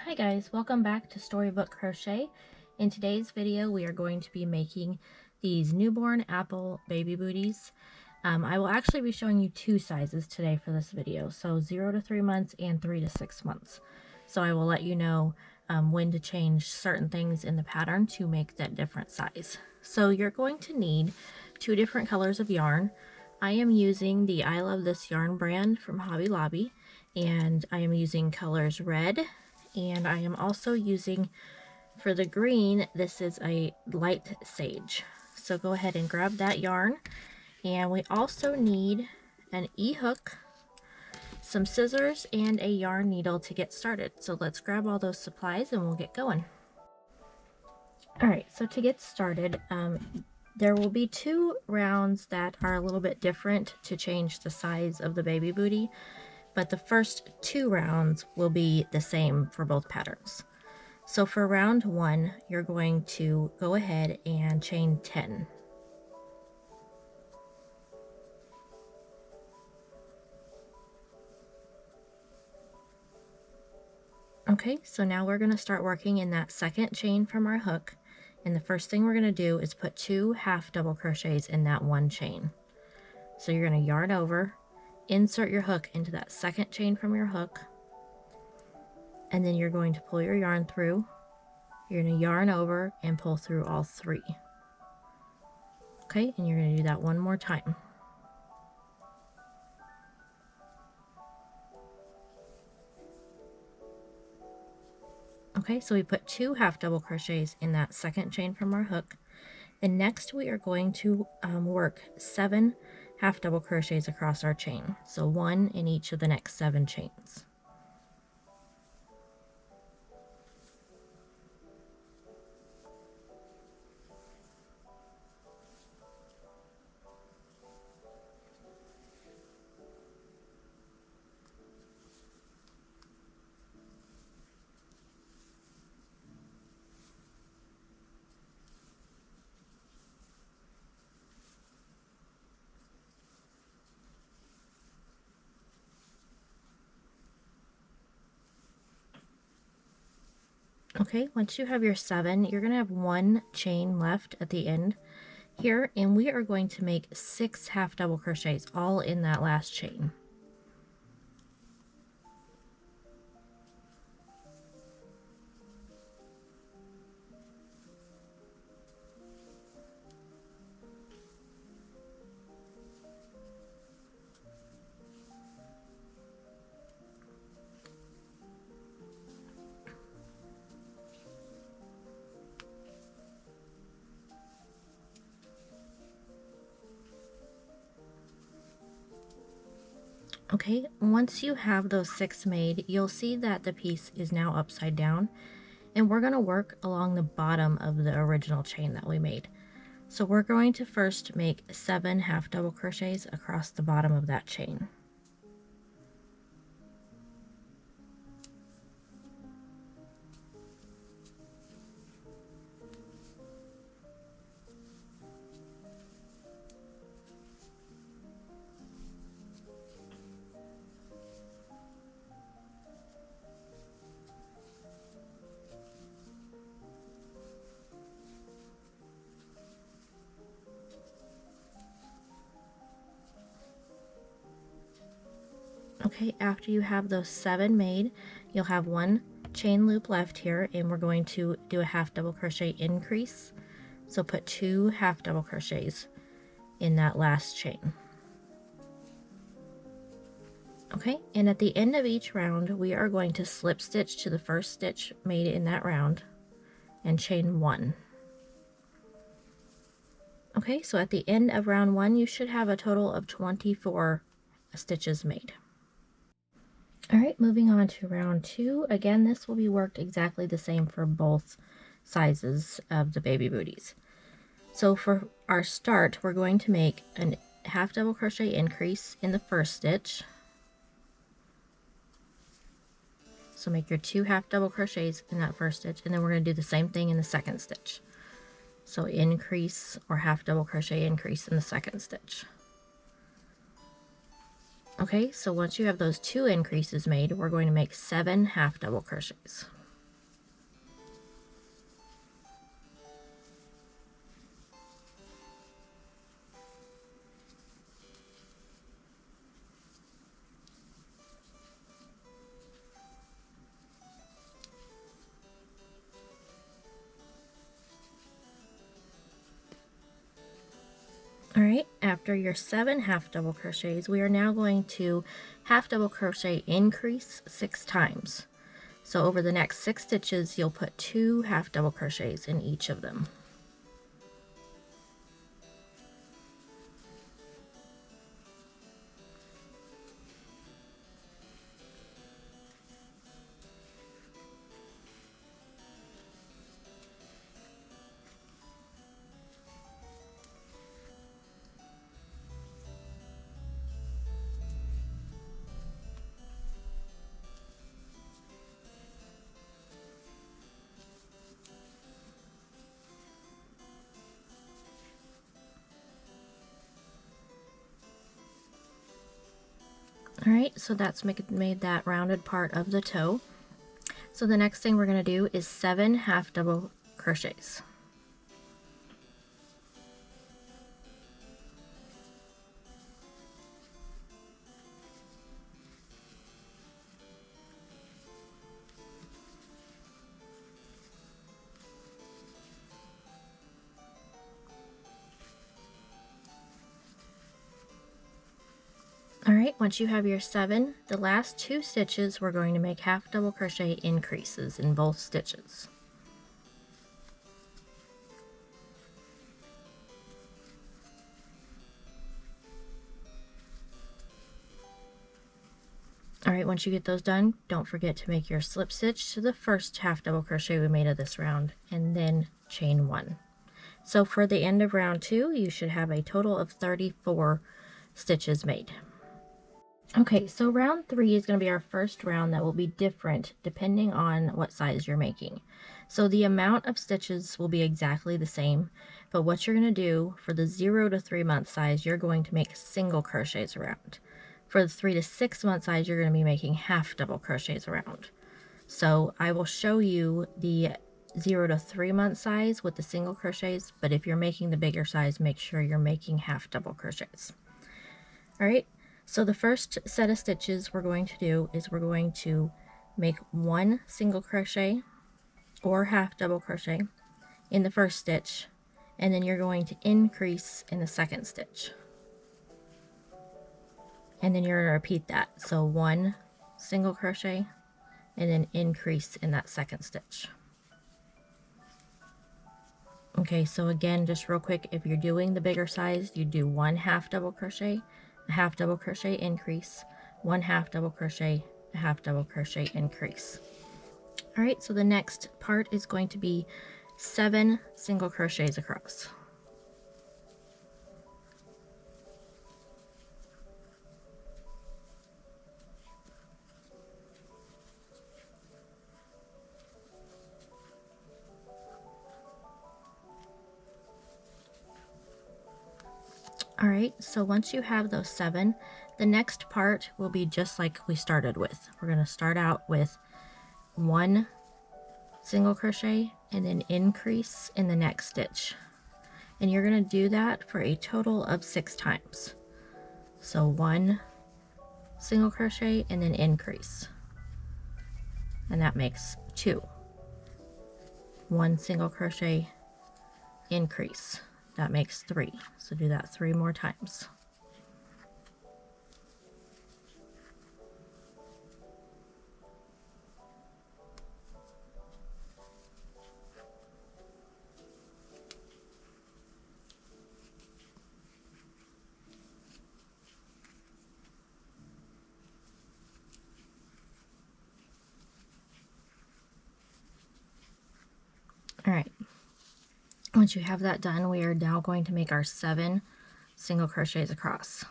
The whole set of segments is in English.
Hi guys, welcome back to Storybook Crochet. In today's video we are going to be making these newborn apple baby booties. I will actually be showing you two sizes today for this video, so 0 to 3 months and 3 to 6 months. So I will let you know when to change certain things in the pattern to make that different size. So you're going to need two different colors of yarn. I am using the I Love This Yarn brand from Hobby Lobby, and I am using colors red, and I am also using, for the green, this is a light sage. So go ahead and grab that yarn, and we also need an e-hook, some scissors, and a yarn needle to get started. So let's grab all those supplies and we'll get going. Alright, so to get started, there will be two rounds that are a little bit different to change the size of the baby booty, but the first two rounds will be the same for both patterns. So for round 1, you're going to go ahead and chain 10. Okay, so now we're going to start working in that second chain from our hook, and the first thing we're going to do is put 2 half double crochets in that one chain. So you're going to yarn over, insert your hook into that second chain from your hook, and then you're going to pull your yarn through. You're going to yarn over and pull through all 3. Okay, and you're going to do that one more time. Okay, so we put 2 half double crochets in that second chain from our hook, and next we are going to work 7 half double crochets across our chain, so 1 in each of the next 7 chains. Okay, once you have your 7, you're going to have 1 chain left at the end here, and we are going to make 6 half double crochets all in that last chain. Okay, once you have those 6 made, you'll see that the piece is now upside down, and we're going to work along the bottom of the original chain that we made. So we're going to first make 7 half double crochets across the bottom of that chain. Okay, after you have those 7 made, you'll have 1 chain loop left here, and we're going to do a half double crochet increase. So put 2 half double crochets in that last chain. Okay, and at the end of each round, we are going to slip stitch to the first stitch made in that round and chain 1. Okay, so at the end of round 1, you should have a total of 24 stitches made. Alright, moving on to round 2. Again, this will be worked exactly the same for both sizes of the baby booties. So for our start, we're going to make a half double crochet increase in the first stitch. So make your 2 half double crochets in that first stitch, and then we're going to do the same thing in the second stitch. So increase or half double crochet increase in the second stitch. Okay, so once you have those 2 increases made, we're going to make 7 half double crochets. Alright, after your 7 half double crochets, we are now going to half double crochet increase 6 times. So over the next 6 stitches, you'll put 2 half double crochets in each of them. Alright, so that's made that rounded part of the toe. So the next thing we're going to do is 7 half double crochets. Alright, once you have your 7, the last 2 stitches we're going to make half double crochet increases in both stitches. Alright, once you get those done, don't forget to make your slip stitch to the first half double crochet we made of this round, and then chain 1. So for the end of round 2, you should have a total of 34 stitches made. Okay, so round 3 is going to be our first round that will be different depending on what size you're making. So the amount of stitches will be exactly the same, but what you're going to do for the 0 to 3 month size, you're going to make single crochets around. For the 3 to 6 month size, you're going to be making half double crochets around. So I will show you the 0 to 3 month size with the single crochets, but if you're making the bigger size, make sure you're making half double crochets. All right. So the first set of stitches we're going to do is we're going to make 1 single crochet or half double crochet in the first stitch, and then you're going to increase in the second stitch. And then you're going to repeat that. So 1 single crochet and then increase in that second stitch. Okay, so again, just real quick, if you're doing the bigger size, you do 1 half double crochet, a half double crochet increase, 1 half double crochet, a half double crochet increase. All right, so the next part is going to be 7 single crochets across. All right, so once you have those 7, the next part will be just like we started with. We're going to start out with 1 single crochet and then increase in the next stitch. And you're going to do that for a total of 6 times. So 1 single crochet and then increase. And that makes 2. 1 single crochet, increase. That makes 3. So do that 3 more times. All right. Once you have that done, we are now going to make our 7 single crochets across.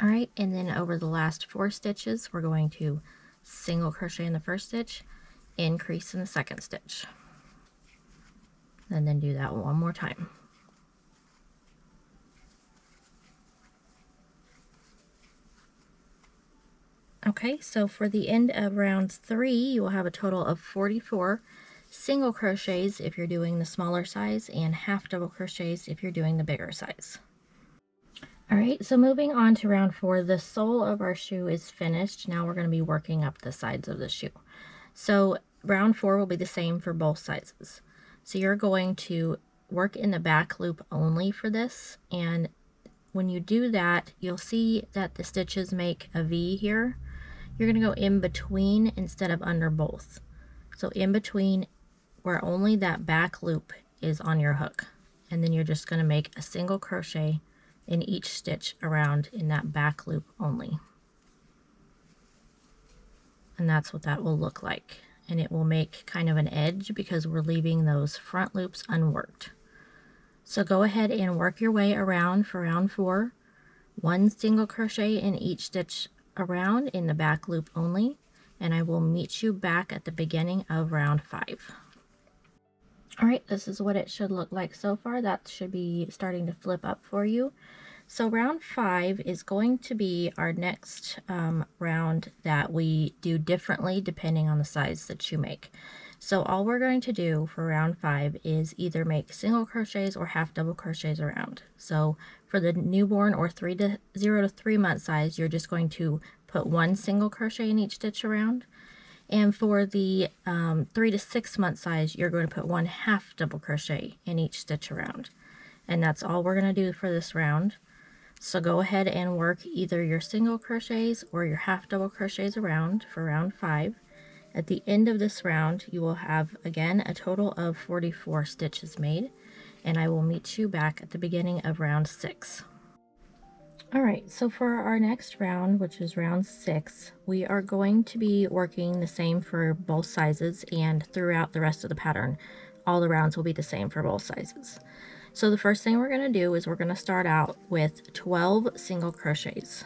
All right, and then over the last 4 stitches, we're going to single crochet in the first stitch, increase in the second stitch, and then do that 1 more time. Okay, so for the end of round 3, you will have a total of 44 single crochets if you're doing the smaller size and half double crochets if you're doing the bigger size. All right, so moving on to round 4, the sole of our shoe is finished. Now we're going to be working up the sides of the shoe. So round 4 will be the same for both sizes. So you're going to work in the back loop only for this, and when you do that, you'll see that the stitches make a V here. You're going to go in between instead of under both. So in between where only that back loop is on your hook, and then you're just going to make a single crochet in each stitch around in that back loop only. And that's what that will look like. And it will make kind of an edge because we're leaving those front loops unworked. So go ahead and work your way around for round 4. One single crochet in each stitch around in the back loop only, and I will meet you back at the beginning of round 5. All right, this is what it should look like so far. That should be starting to flip up for you. So round 5 is going to be our next round that we do differently depending on the size that you make. So all we're going to do for round 5 is either make single crochets or half double crochets around. So for the newborn or 0 to 3 month size, you're just going to put one single crochet in each stitch around. And for the 3 to 6 month size, you're going to put one half double crochet in each stitch around. And that's all we're going to do for this round. So go ahead and work either your single crochets or your half double crochets around for round 5. At the end of this round, you will have again a total of 44 stitches made, and I will meet you back at the beginning of round 6. Alright, so for our next round, which is round 6, we are going to be working the same for both sizes, and throughout the rest of the pattern, all the rounds will be the same for both sizes. So the first thing we're going to do is we're going to start out with 12 single crochets.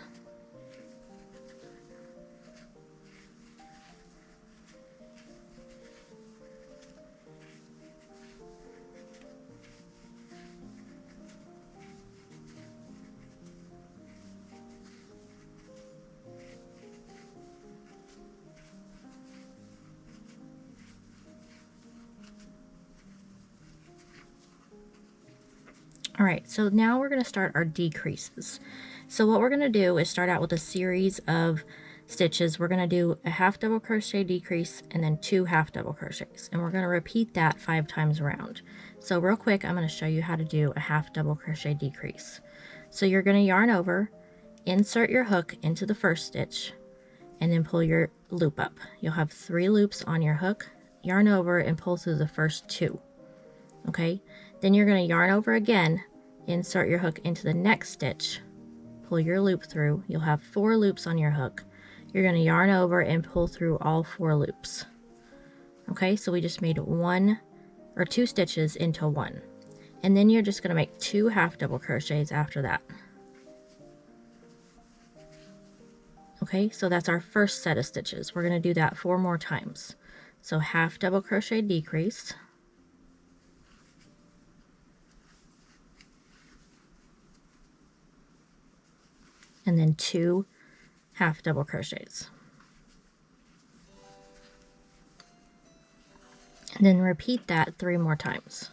All right, so now we're going to start our decreases. So what we're going to do is start out with a series of stitches. We're going to do a half double crochet decrease and then 2 half double crochets, and we're going to repeat that 5 times around. So real quick, I'm going to show you how to do a half double crochet decrease. So you're going to yarn over, insert your hook into the first stitch, and then pull your loop up. You'll have 3 loops on your hook, yarn over and pull through the first 2. Okay, then you're going to yarn over again, insert your hook into the next stitch, pull your loop through. You'll have 4 loops on your hook. You're going to yarn over and pull through all 4 loops. Okay, so we just made 2 stitches into 1, and then you're just going to make 2 half double crochets after that. Okay, so that's our first set of stitches. We're going to do that 4 more times. So half double crochet decrease, and then 2 half double crochets, and then repeat that 3 more times.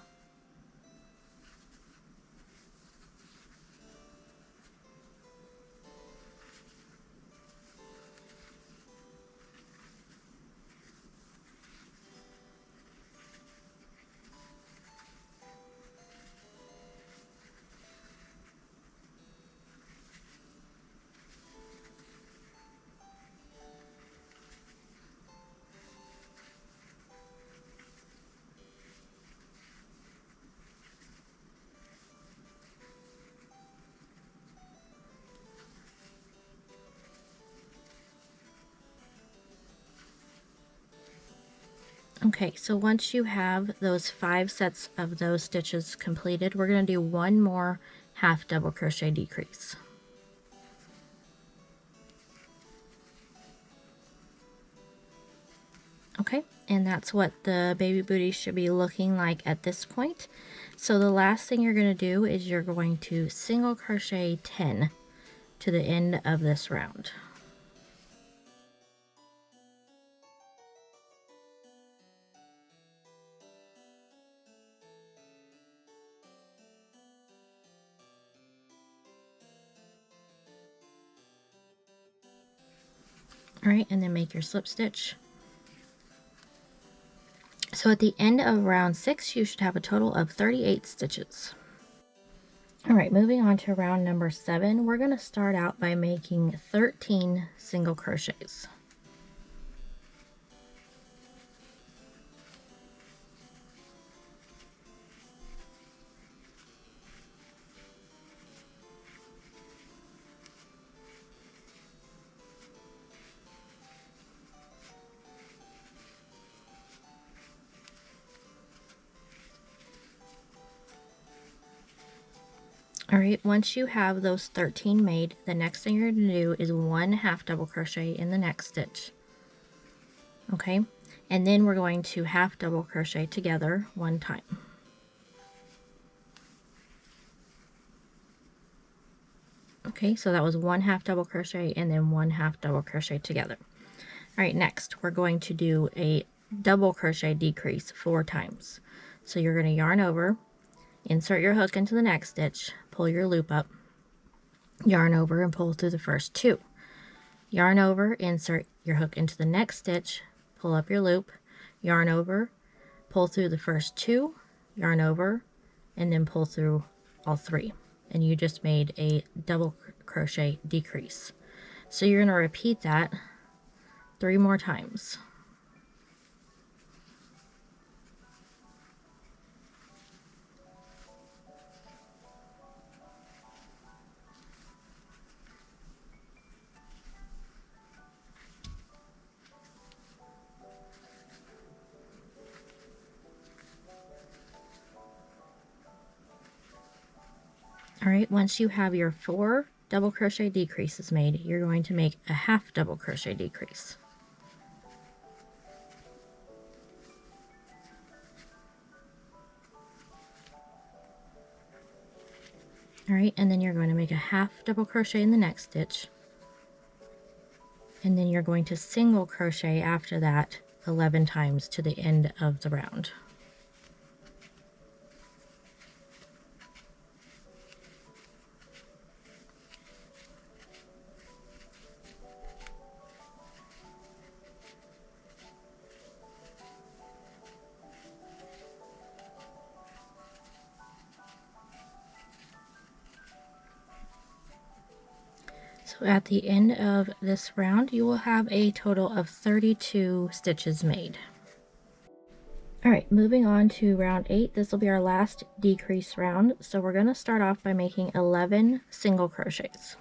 Okay, so once you have those 5 sets of those stitches completed, we're going to do 1 more half double crochet decrease. Okay, and that's what the baby booty should be looking like at this point. So the last thing you're going to do is you're going to single crochet 10 to the end of this round. All right, and then make your slip stitch. So at the end of round 6, you should have a total of 38 stitches. All right, moving on to round number 7, we're going to start out by making 13 single crochets. All right, once you have those 13 made, the next thing you're going to do is 1 half double crochet in the next stitch. Okay, and then we're going to half double crochet together one time. Okay, so that was 1 half double crochet and then 1 half double crochet together. All right, next we're going to do a double crochet decrease 4 times. So you're going to yarn over, insert your hook into the next stitch, pull your loop up, yarn over and pull through the first 2. Yarn over, insert your hook into the next stitch, pull up your loop, yarn over, pull through the first 2, yarn over, and then pull through all 3. And you just made a double crochet decrease. So you're going to repeat that 3 more times. All right, once you have your 4 double crochet decreases made, you're going to make a half double crochet decrease. All right, and then you're going to make a half double crochet in the next stitch, and then you're going to single crochet after that 11 times to the end of the round. So at the end of this round, you will have a total of 32 stitches made. All right, moving on to round 8. This will be our last decrease round. So we're going to start off by making 11 single crochets.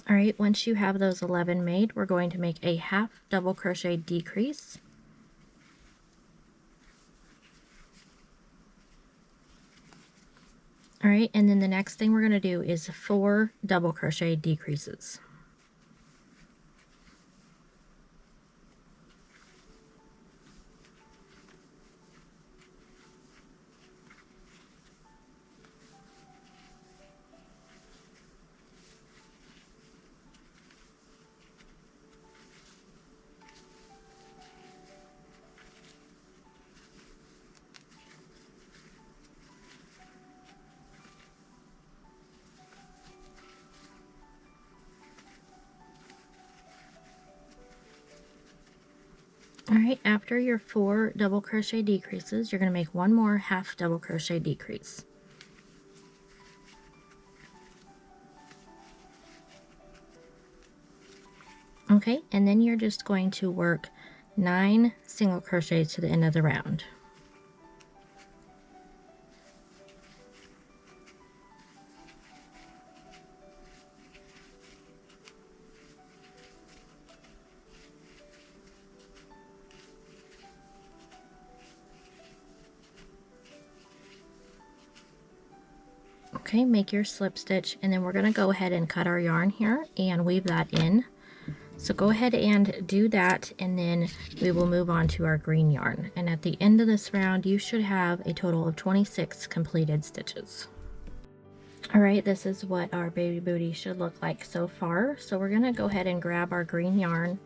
All right, once you have those 11 made, we're going to make a half double crochet decrease. All right, and then the next thing we're going to do is 4 double crochet decreases. All right, after your 4 double crochet decreases, you're going to make 1 more half double crochet decrease. Okay, and then you're just going to work 9 single crochets to the end of the round. Okay, make your slip stitch, and then we're going to go ahead and cut our yarn here and weave that in. So go ahead and do that, and then we will move on to our green yarn. And at the end of this round, you should have a total of 26 completed stitches. Alright, this is what our baby booty should look like so far. So we're going to go ahead and grab our green yarn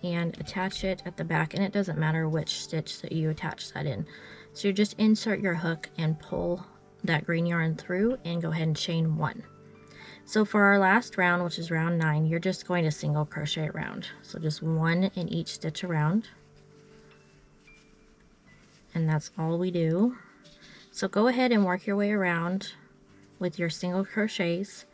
and attach it at the back, and it doesn't matter which stitch that you attach that in. So you just insert your hook and pull that green yarn through and go ahead and chain 1. So for our last round, which is round 9, you're just going to single crochet around. So just 1 in each stitch around. And that's all we do. So go ahead and work your way around with your single crochets,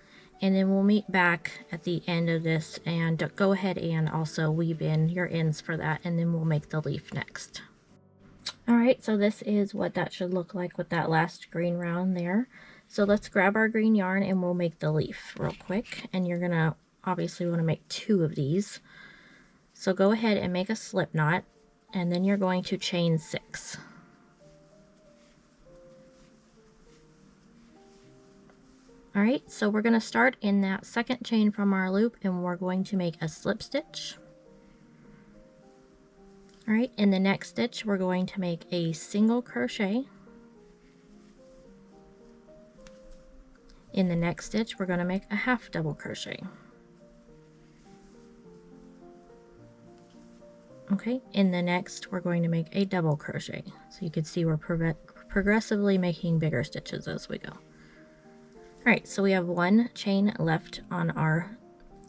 and then we'll meet back at the end of this and go ahead and also weave in your ends for that, and then we'll make the leaf next. Alright, so this is what that should look like with that last green round there. So let's grab our green yarn and we'll make the leaf real quick, and you're gonna obviously want to make 2 of these. So go ahead and make a slip knot, and then you're going to chain 6. Alright, so we're going to start in that second chain from our loop, and we're going to make a slip stitch. Alright, in the next stitch we're going to make a single crochet. In the next stitch we're going to make a half double crochet. Okay, in the next we're going to make a double crochet. So you can see we're progressively making bigger stitches as we go. Alright, so we have 1 chain left on our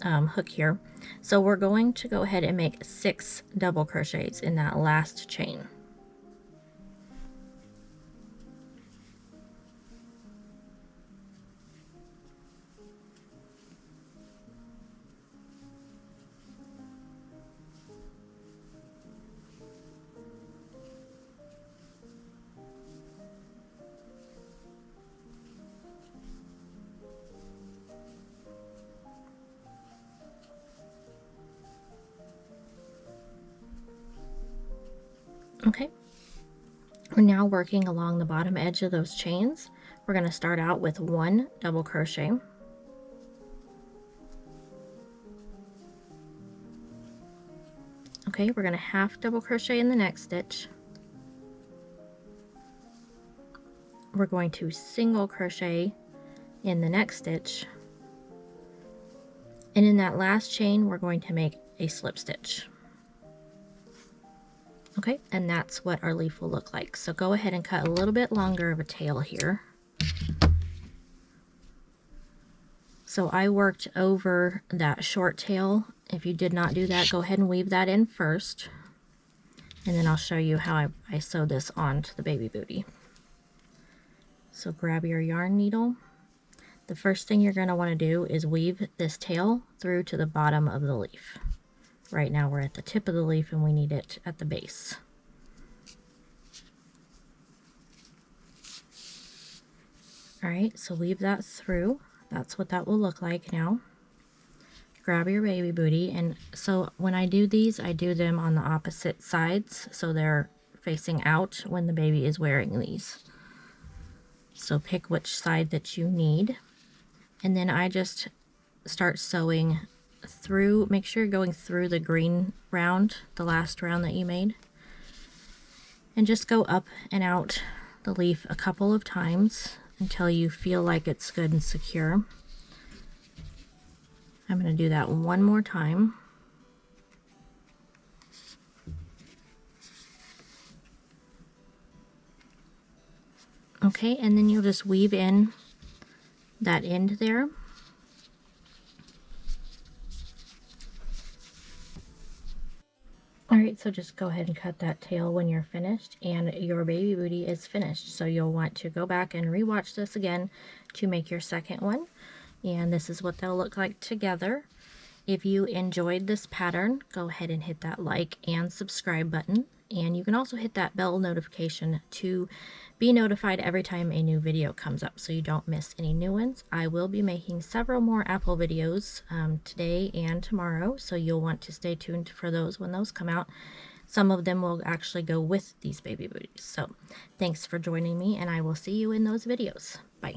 hook here. So we're going to go ahead and make 6 double crochets in that last chain. Okay, we're now working along the bottom edge of those chains. We're going to start out with 1 double crochet. Okay, we're going to half double crochet in the next stitch. We're going to single crochet in the next stitch. And in that last chain, we're going to make a slip stitch. Okay, and that's what our leaf will look like. So go ahead and cut a little bit longer of a tail here. So I worked over that short tail. If you did not do that, go ahead and weave that in first. And then I'll show you how I sew this onto the baby booty. So grab your yarn needle. The first thing you're going to want to do is weave this tail through to the bottom of the leaf. Right now we're at the tip of the leaf and we need it at the base. Alright, so weave that through. That's what that will look like now. Grab your baby booty, and so when I do these, I do them on the opposite sides so they're facing out when the baby is wearing these. So pick which side that you need, and then I just start sewing through. Make sure you're going through the green round, the last round that you made, and just go up and out the leaf a couple of times until you feel like it's good and secure. I'm going to do that one more time. Okay, and then you'll just weave in that end there. Alright, so just go ahead and cut that tail when you're finished, and your baby booty is finished. So you'll want to go back and rewatch this again to make your second one. And this is what they'll look like together. If you enjoyed this pattern, go ahead and hit that like and subscribe button. And you can also hit that bell notification to be notified every time a new video comes up so you don't miss any new ones. I will be making several more apple videos today and tomorrow, so you'll want to stay tuned for those when those come out. Some of them will actually go with these baby booties. So thanks for joining me, and I will see you in those videos. Bye.